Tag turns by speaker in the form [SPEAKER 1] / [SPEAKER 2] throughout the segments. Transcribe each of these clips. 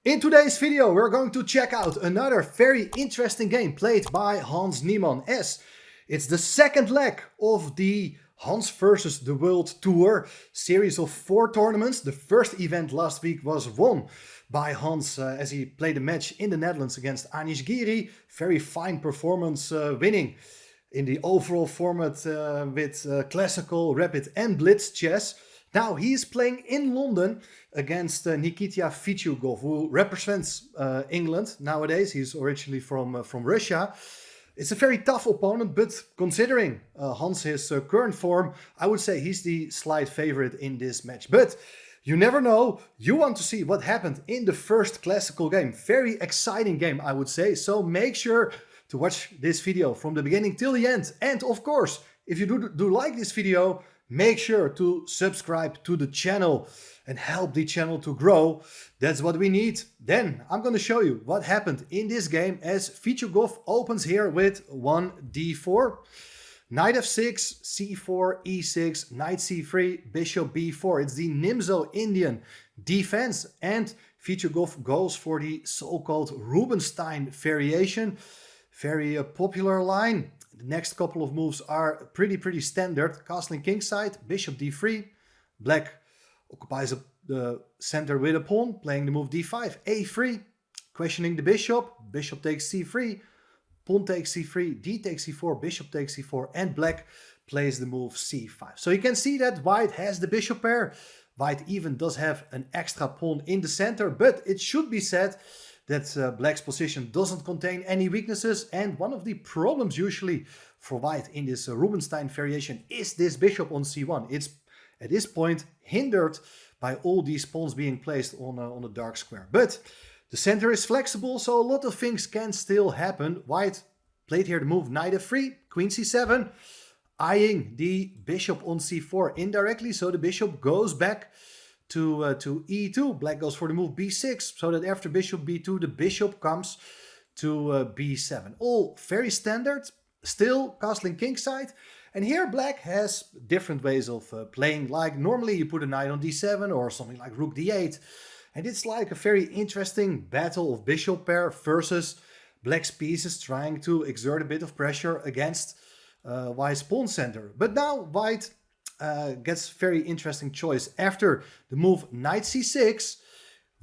[SPEAKER 1] In today's video, we're going to check out another very interesting game played by Hans Niemann, as it's the second leg of the Hans versus the World Tour series of 4 tournaments. The first event last week was won by Hans as he played a match in the Netherlands against Anish Giri. Very fine performance, winning in the overall format with classical, rapid and blitz chess. Now he is playing in London against Nikita Vitiugov, who represents England nowadays. He's originally from Russia. It's a very tough opponent, but considering Hans' current form, I would say he's the slight favorite in this match. But you never know. You want to see what happened in the first classical game. Very exciting game, I would say. So make sure to watch this video from the beginning till the end. And of course, if you do like this video, make sure to subscribe to the channel and help the channel to grow. That's what we need. Then I'm going to show you what happened in this game as Vitiugov opens here with 1d4. Knight f6, c4, e6, knight c3, bishop b4. It's the Nimzo-Indian defense, and Vitiugov goes for the so-called Rubinstein variation. Very popular line. The next couple of moves are pretty standard. Castling kingside, bishop d3. Black occupies the center with a pawn, playing the move d5, a3. Questioning the bishop. Bishop takes c3. Pawn takes c3, d takes c4, bishop takes c4, and black plays the move c5. So you can see that white has the bishop pair. White even does have an extra pawn in the center, but it should be said that black's position doesn't contain any weaknesses, and one of the problems usually for white in this Rubinstein variation is this bishop on c1. It's at this point hindered by all these pawns being placed on a dark square. But the center is flexible, so a lot of things can still happen. White played here the move knight f3, queen c7, eyeing the bishop on c4 indirectly, so the bishop goes back to e2. Black goes for the move b6, so that after bishop b2 the bishop comes to b7. All very standard, still castling kingside. And here black has different ways of playing. Like normally you put a knight on d7 or something like rook d8, and it's like a very interesting battle of bishop pair versus black's pieces trying to exert a bit of pressure against white's pawn center. But now white gets very interesting choice. After the move knight c6,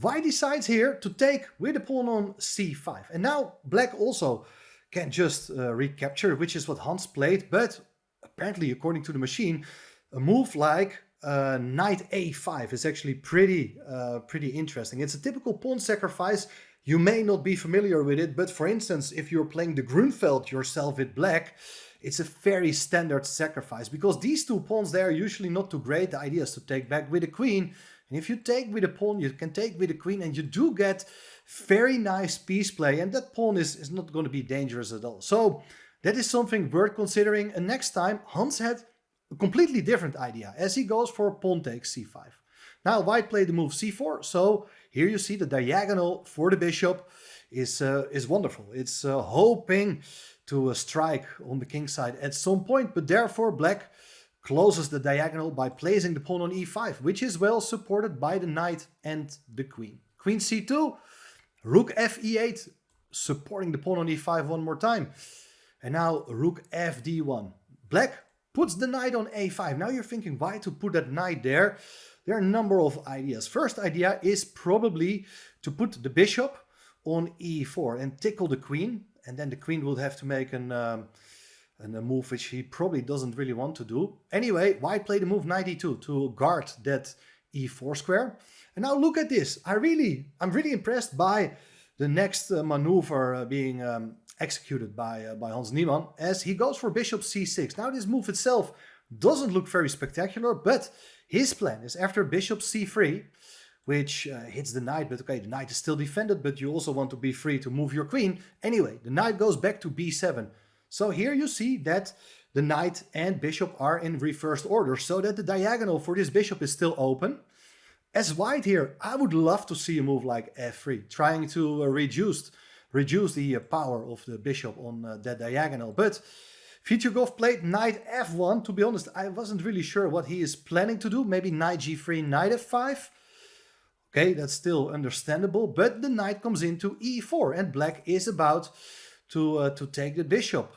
[SPEAKER 1] white decides here to take with the pawn on c5. And now black also can just recapture, which is what Hans played. But apparently, according to the machine, a move like knight a5 is actually pretty interesting. It's a typical pawn sacrifice. You may not be familiar with it, but for instance, if you're playing the Grunfeld yourself with black, it's a very standard sacrifice, because these two pawns, they are usually not too great. The idea is to take back with a queen. And if you take with a pawn, you can take with a queen, and you do get very nice piece play. And that pawn is not going to be dangerous at all. So that is something worth considering. And next time, Hans had a completely different idea, as he goes for pawn takes c5. Now white played the move c4. So here you see the diagonal for the bishop is wonderful. It's hoping to strike on the king side at some point, but therefore black closes the diagonal by placing the pawn on e5, which is well supported by the knight and the queen. Queen c2, rook f e8, supporting the pawn on e5 one more time. And now rook f d1. Black puts the knight on a5. Now you're thinking, why to put that knight there? There are a number of ideas. First idea is probably to put the bishop on e4 and tickle the queen. And then the queen will have to make a move which he probably doesn't really want to do. Anyway, white played the move knight e2 to guard that e4 square. And now look at this. I'm really impressed by the next maneuver being executed by Hans Niemann, as he goes for bishop c6. Now this move itself doesn't look very spectacular, but his plan is after bishop c3, which hits the knight, but okay, the knight is still defended, but you also want to be free to move your queen. Anyway, the knight goes back to b7. So here you see that the knight and bishop are in reversed order, so that the diagonal for this bishop is still open. As white here, I would love to see a move like f3, trying to reduce the power of the bishop on that diagonal. But Vitiugov played knight f1. To be honest, I wasn't really sure what he is planning to do. Maybe knight g3, knight f5. Okay, that's still understandable, but the knight comes into e4 and black is about to take the bishop.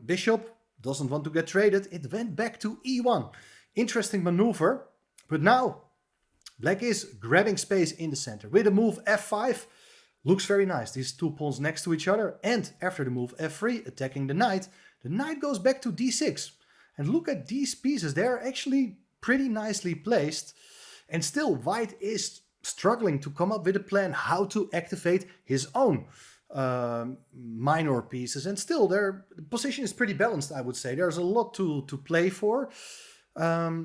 [SPEAKER 1] Bishop doesn't want to get traded. It went back to e1. Interesting maneuver, but now black is grabbing space in the center. With the move f5, looks very nice. These two pawns next to each other, and after the move f3, attacking the knight goes back to d6. And look at these pieces, they're actually pretty nicely placed. And still, white is struggling to come up with a plan how to activate his own minor pieces. And still, the position is pretty balanced, I would say. There's a lot to play for. Yeah,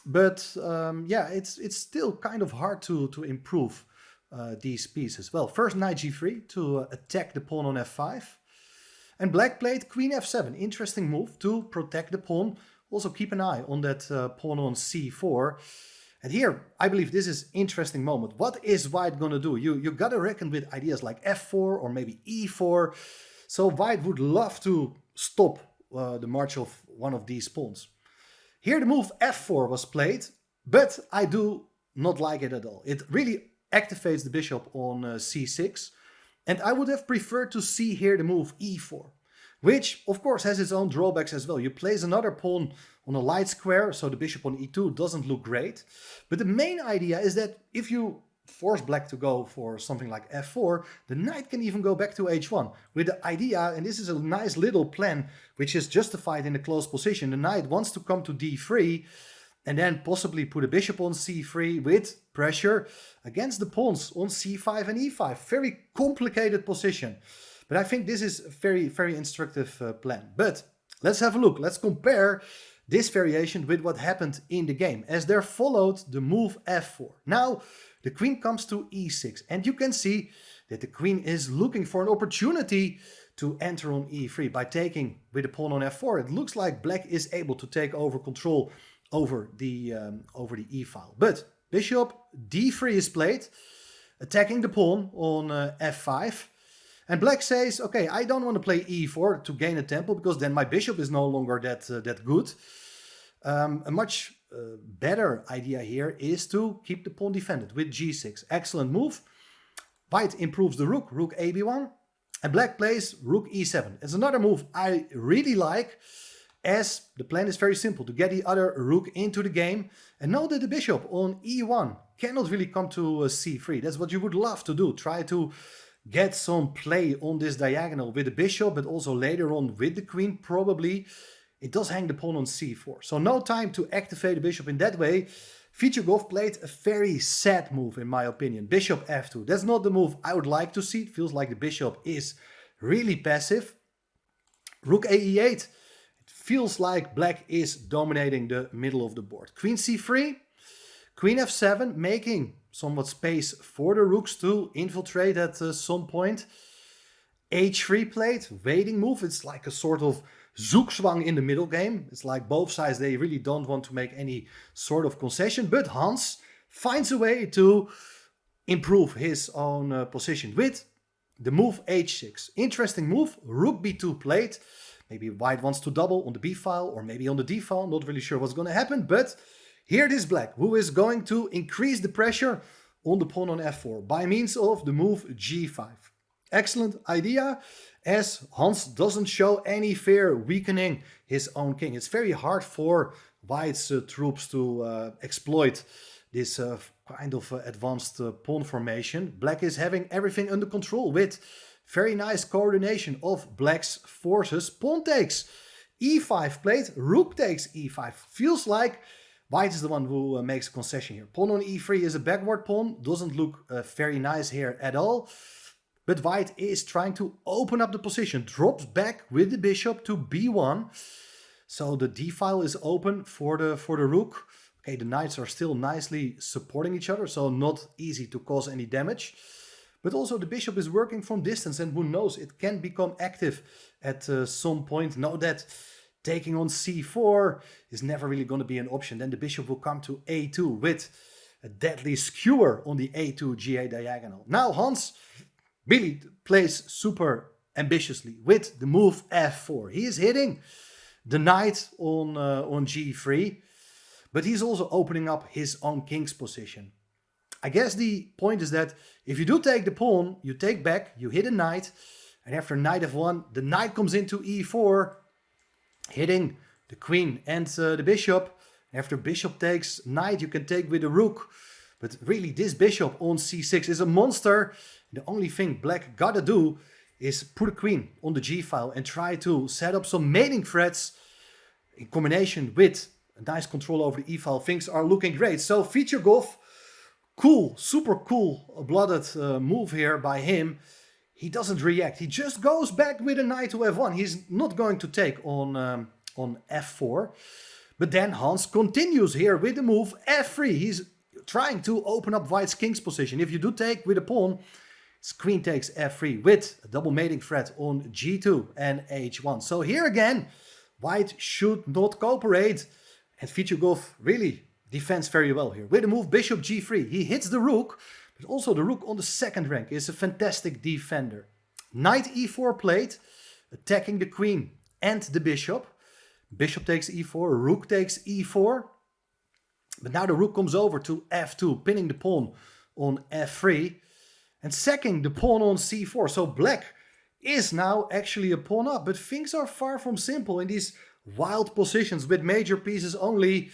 [SPEAKER 1] it's still kind of hard to improve these pieces. Well, first knight g3 to attack the pawn on f5. And black played queen f7. Interesting move to protect the pawn. Also keep an eye on that pawn on c4. And here, I believe this is interesting moment. What is white gonna do? You gotta reckon with ideas like f4 or maybe e4. So white would love to stop the march of one of these pawns. Here the move f4 was played, but I do not like it at all. It really activates the bishop on c6. And I would have preferred to see here the move e4, which of course has its own drawbacks as well. You place another pawn on a light square, so the bishop on e2 doesn't look great. But the main idea is that if you force black to go for something like f4, the knight can even go back to h1. With the idea, and this is a nice little plan, which is justified in a close position, the knight wants to come to d3, and then possibly put a bishop on c3 with pressure against the pawns on c5 and e5. Very complicated position. But I think this is a very, very instructive plan. But let's have a look. Let's compare this variation with what happened in the game, as there followed the move f4. Now, the queen comes to e6, and you can see that the queen is looking for an opportunity to enter on e3 by taking with the pawn on f4. It looks like black is able to take over control over the e file. But bishop d3 is played, attacking the pawn on f5. And black says, okay, I don't want to play e4 to gain a tempo, because then my bishop is no longer that good. A much better idea here is to keep the pawn defended with g6. Excellent move. White improves the rook, rook ab1. And black plays rook e7. It's another move I really like, as the plan is very simple, to get the other rook into the game. And know that the bishop on e1 cannot really come to c3. That's what you would love to do. Try to get some play on this diagonal with the bishop, but also later on with the queen probably. It does hang the pawn on c4. So no time to activate the bishop in that way. Vitiugov played a very sad move in my opinion. Bishop f2. That's not the move I would like to see. It feels like the bishop is really passive. Rook ae8. It feels like black is dominating the middle of the board. Queen c3. Queen f7, making somewhat space for the rooks to infiltrate at some point. h3 played, waiting move. It's like a sort of zugzwang in the middle game. It's like both sides, they really don't want to make any sort of concession. But Hans finds a way to improve his own position with the move h6. Interesting move, rook b2 played. Maybe white wants to double on the b file or maybe on the d file. Not really sure what's going to happen, but here it is black, who is going to increase the pressure on the pawn on f4 by means of the move g5. Excellent idea, as Hans doesn't show any fear weakening his own king. It's very hard for white's troops to exploit this kind of advanced pawn formation. Black is having everything under control with very nice coordination of black's forces. Pawn takes e5 played, rook takes e5. Feels like white is the one who makes a concession here. Pawn on e3 is a backward pawn. Doesn't look very nice here at all. But white is trying to open up the position. Drops back with the bishop to b1. So the d file is open for the rook. Okay, the knights are still nicely supporting each other, so not easy to cause any damage. But also the bishop is working from distance, and who knows, it can become active at some point. Know that taking on c4 is never really going to be an option. Then the bishop will come to a2 with a deadly skewer on the a2 GA diagonal. Now Hans really plays super ambitiously with the move f4. He is hitting the knight on g3, but he's also opening up his own king's position. I guess the point is that if you do take the pawn, you take back, you hit a knight, and after knight f1, the knight comes into e4, hitting the queen and the bishop. After bishop takes knight, you can take with the rook. But really, this bishop on c6 is a monster. The only thing black gotta do is put a queen on the g-file and try to set up some mating threats in combination with a nice control over the e-file. Things are looking great. So Vitiugov, cool, super cool blooded move here by him. He doesn't react. He just goes back with a knight to f1. He's not going to take on f4. But then Hans continues here with the move f3. He's trying to open up white's king's position. If you do take with a pawn, his queen takes f3 with a double mating threat on g2 and h1. So here again, white should not cooperate. And Vitiugov really defends very well here. With the move bishop g3, he hits the rook, but also the rook on the second rank is a fantastic defender. Knight e4 played, attacking the queen and the bishop. Bishop takes e4, rook takes e4. But now the rook comes over to f2, pinning the pawn on f3 and sacking the pawn on c4. So black is now actually a pawn up, but things are far from simple in these wild positions with major pieces only.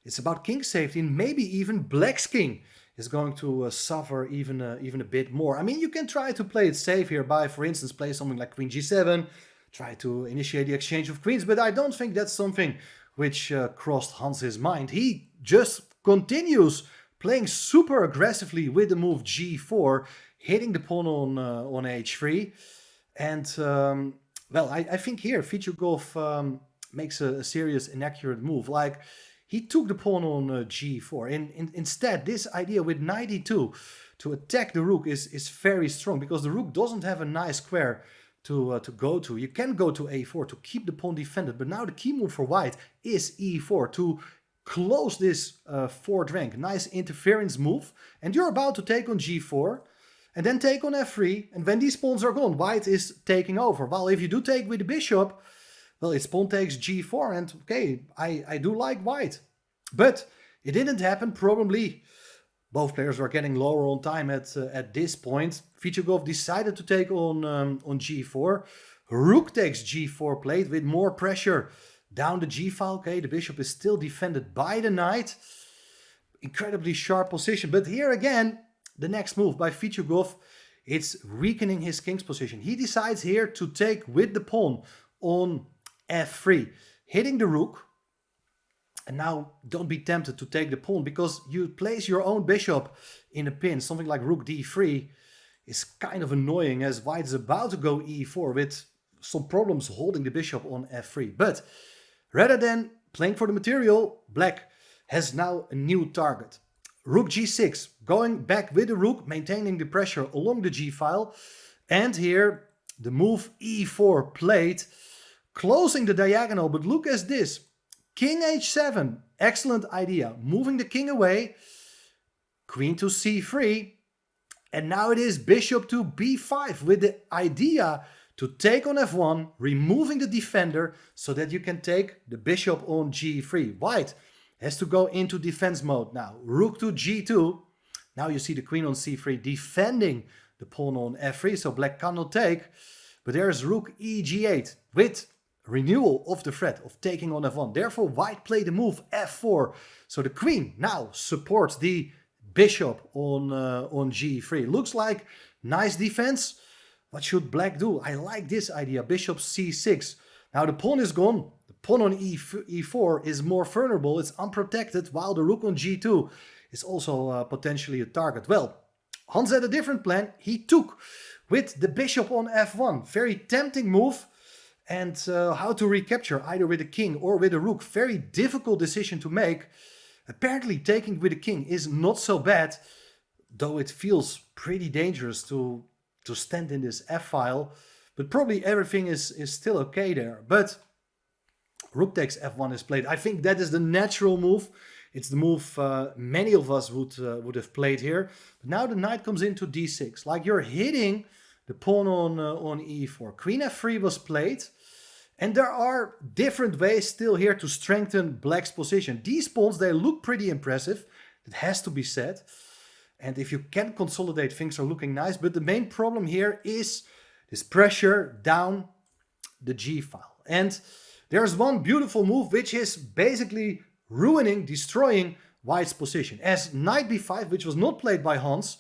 [SPEAKER 1] It's about king safety, and maybe even black's king is going to suffer even a bit more. I mean, you can try to play it safe here by, for instance, play something like queen g7, try to initiate the exchange of queens, but I don't think that's something which crossed Hans's mind. He just continues playing super aggressively with the move g4, hitting the pawn on h3. And, well, I think here Vitiugov makes a serious inaccurate move. Like, he took the pawn on g4. Instead, this idea with knight e2 to attack the rook is very strong, because the rook doesn't have a nice square to go to. You can go to a4 to keep the pawn defended, but now the key move for white is e4 to close this fourth rank. Nice interference move. And you're about to take on g4 and then take on f3. And when these pawns are gone, white is taking over. While if you do take with the bishop, well, its pawn takes g4, and okay, I do like white. But it didn't happen. Probably both players were getting lower on time at this point. Vitiugov decided to take on g4. Rook takes g4 played with more pressure down the g-file. Okay, the bishop is still defended by the knight. Incredibly sharp position. But here again, the next move by Vitiugov, it's weakening his king's position. He decides here to take with the pawn on f3, hitting the rook. And now don't be tempted to take the pawn, because you place your own bishop in a pin. Something like rook d3 is kind of annoying, as white is about to go e4 with some problems holding the bishop on f3. But rather than playing for the material, black has now a new target. Rook g6, going back with the rook, maintaining the pressure along the g-file. And here the move e4 played, closing the diagonal. But look at this. King h7, excellent idea. Moving the king away, queen to c3, and now it is bishop to b5 with the idea to take on f1, removing the defender so that you can take the bishop on g3. White has to go into defense mode now. Rook to g2. Now you see the queen on c3 defending the pawn on f3, so black cannot take. But there's rook e g8 with renewal of the threat of taking on f1. Therefore, white played the move f4. So the queen now supports the bishop on g3. Looks like nice defense. What should black do? I like this idea. Bishop c6. Now the pawn is gone. The pawn on e4 is more vulnerable. It's unprotected, while the rook on g2 is also potentially a target. Well, Hans had a different plan. He took with the bishop on f1. Very tempting move. And how to recapture either with a king or with a rook. Very difficult decision to make. Apparently taking with a king is not so bad, though it feels pretty dangerous to stand in this f-file. But probably everything is still okay there. But rook takes f1 is played. I think that is the natural move. It's the move many of us would have played here. But now the knight comes into d6. Like, you're hitting the pawn on e4. Queen f3 was played. And there are different ways still here to strengthen black's position. These pawns, they look pretty impressive. It has to be said. And if you can consolidate, things are looking nice. But the main problem here is this pressure down the G file. And there's one beautiful move which is basically ruining, destroying white's position. As knight b5, which was not played by Hans,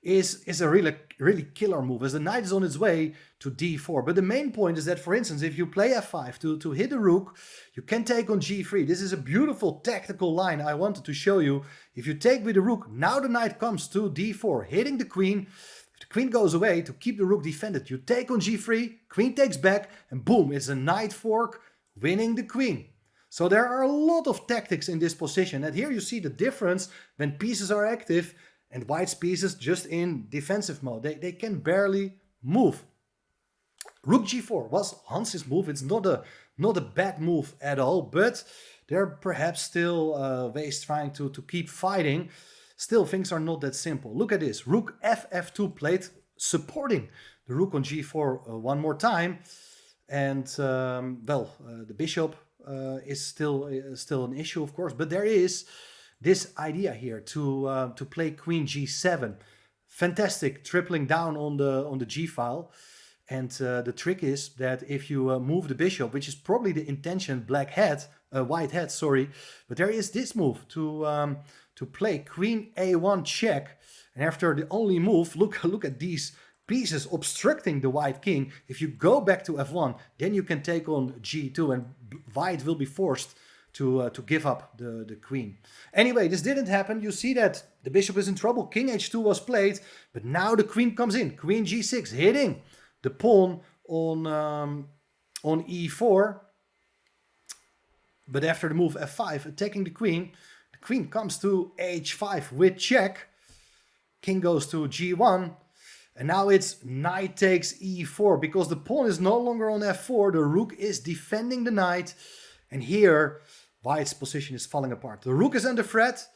[SPEAKER 1] is a really killer move, as the knight is on its way to d4. But the main point is that, for instance, if you play f5 to hit the rook, you can take on g3. This is a beautiful tactical line I wanted to show you. If you take with the rook, now the knight comes to d4, hitting the queen. If the queen goes away, to keep the rook defended, you take on g3, queen takes back, and boom, it's a knight fork, winning the queen. So there are a lot of tactics in this position, and here you see the difference when pieces are active and white's pieces just in defensive mode. They can barely move. Rook g4 was Hans's move. It's not a bad move at all, but there are perhaps still ways trying to keep fighting. Still, things are not that simple. Look at this. Rook f2 played, supporting the rook on g4 one more time. And, the bishop is still an issue, of course. But there is this idea here to play queen g7. Fantastic, tripling down on the g file. And the trick is that if you move the bishop, which is probably the intention, white had, sorry. But there is this move to play queen a1 check. And after the only move, look at these pieces obstructing the white king. If you go back to f1, then you can take on g2, and white will be forced to give up the queen. Anyway, this didn't happen. You see that the bishop is in trouble. King h2 was played, but now the queen comes in. Queen g6, hitting the pawn on e4. But after the move f5, attacking the queen comes to h5 with check. King goes to g1. And now it's knight takes e4, because the pawn is no longer on f4. The rook is defending the knight. And here, white's position is falling apart. The rook is under threat.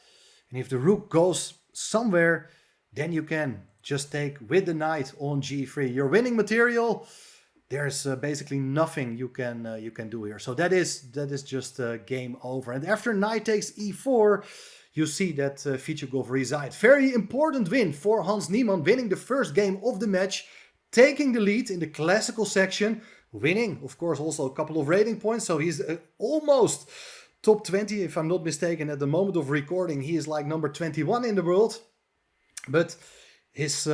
[SPEAKER 1] And if the rook goes somewhere, then you can just take with the knight on g3. You're winning material. There's basically nothing you can do here. So that is just game over. And after knight takes e4, you see that Vitiugov resigned. Very important win for Hans Niemann, winning the first game of the match, taking the lead in the classical section, winning, of course, also a couple of rating points. So he's almost top 20, if I'm not mistaken. At the moment of recording, he is like number 21 in the world. But his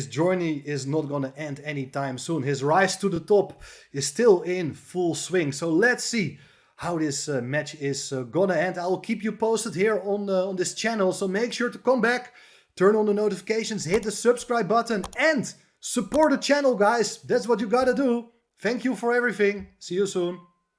[SPEAKER 1] journey is not going to end anytime soon. His rise to the top is still in full swing. So let's see how this match is gonna end. I will keep you posted here on this channel. So make sure to come back, turn on the notifications, hit the subscribe button, and support the channel, guys. That's what you gotta do. Thank you for everything. See you soon.